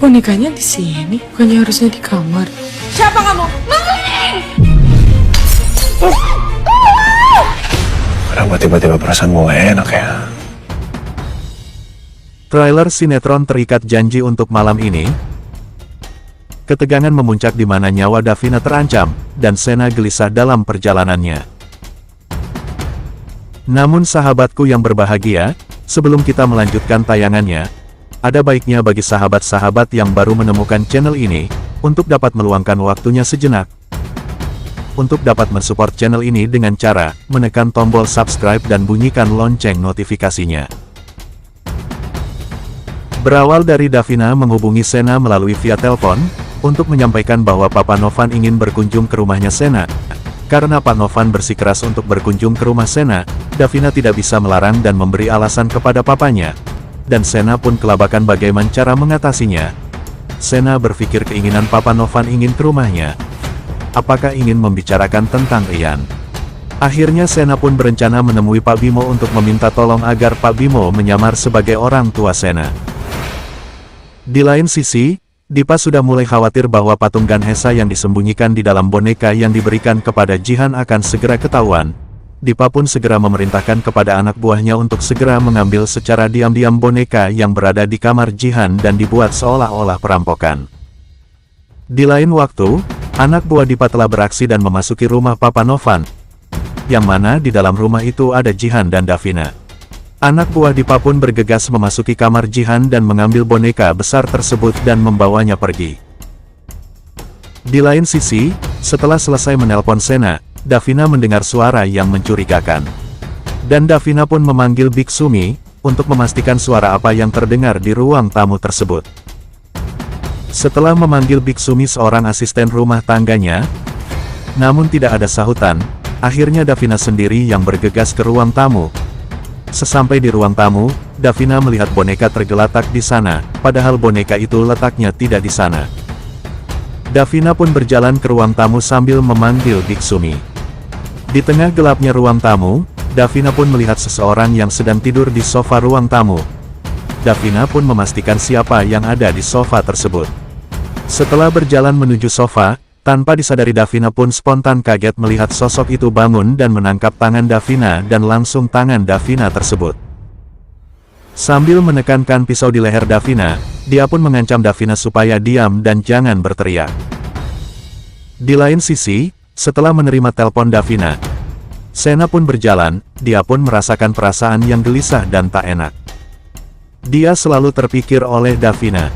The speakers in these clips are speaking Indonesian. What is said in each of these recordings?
Bonekanya di sini, bukannya harusnya di kamar. Siapa kamu? Mengling! Kenapa tiba-tiba perasaanmu gak enak ya? Trailer sinetron Terikat Janji untuk malam ini. Ketegangan memuncak di mana nyawa Davina terancam, dan Sena gelisah dalam perjalanannya. Namun sahabatku yang berbahagia, sebelum kita melanjutkan tayangannya, ada baiknya bagi sahabat-sahabat yang baru menemukan channel ini, untuk dapat meluangkan waktunya sejenak, untuk dapat mensupport channel ini dengan cara menekan tombol subscribe dan bunyikan lonceng notifikasinya. Berawal dari Davina menghubungi Sena melalui via telepon, untuk menyampaikan bahwa Papa Novan ingin berkunjung ke rumahnya Sena. Karena Pak Novan bersikeras untuk berkunjung ke rumah Sena, Davina tidak bisa melarang dan memberi alasan kepada papanya. Dan Sena pun kelabakan bagaimana cara mengatasinya. Sena berpikir keinginan Papa Novan ingin ke rumahnya. Apakah ingin membicarakan tentang Rian? Akhirnya Sena pun berencana menemui Pak Bimo untuk meminta tolong agar Pak Bimo menyamar sebagai orang tua Sena. Di lain sisi, Dipa sudah mulai khawatir bahwa patung Ganesa yang disembunyikan di dalam boneka yang diberikan kepada Jihan akan segera ketahuan. Dipa pun segera memerintahkan kepada anak buahnya untuk segera mengambil secara diam-diam boneka yang berada di kamar Jihan dan dibuat seolah-olah perampokan. Di lain waktu, anak buah Dipa telah beraksi dan memasuki rumah Papa Novan, yang mana di dalam rumah itu ada Jihan dan Davina. Anak buah Dipa pun bergegas memasuki kamar Jihan dan mengambil boneka besar tersebut dan membawanya pergi. Di lain sisi, setelah selesai menelpon Sena, Davina mendengar suara yang mencurigakan. Dan Davina pun memanggil Big Sumi, untuk memastikan suara apa yang terdengar di ruang tamu tersebut. Setelah memanggil Big Sumi seorang asisten rumah tangganya, namun tidak ada sahutan, akhirnya Davina sendiri yang bergegas ke ruang tamu. Sesampai di ruang tamu, Davina melihat boneka tergeletak di sana, padahal boneka itu letaknya tidak di sana. Davina pun berjalan ke ruang tamu sambil memanggil Big Sumi. Di tengah gelapnya ruang tamu, Davina pun melihat seseorang yang sedang tidur di sofa ruang tamu. Davina pun memastikan siapa yang ada di sofa tersebut. Setelah berjalan menuju sofa, tanpa disadari Davina pun spontan kaget melihat sosok itu bangun dan menangkap tangan Davina dan langsung tangan Davina tersebut. Sambil menekankan pisau di leher Davina, dia pun mengancam Davina supaya diam dan jangan berteriak. Di lain sisi, setelah menerima telepon Davina, Sena pun berjalan, dia pun merasakan perasaan yang gelisah dan tak enak. Dia selalu terpikir oleh Davina.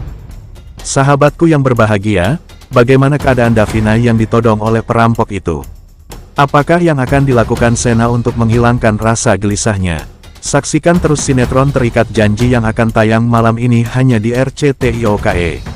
Sahabatku yang berbahagia, bagaimana keadaan Davina yang ditodong oleh perampok itu? Apakah yang akan dilakukan Sena untuk menghilangkan rasa gelisahnya? Saksikan terus sinetron Terikat Janji yang akan tayang malam ini hanya di RCTI OKE.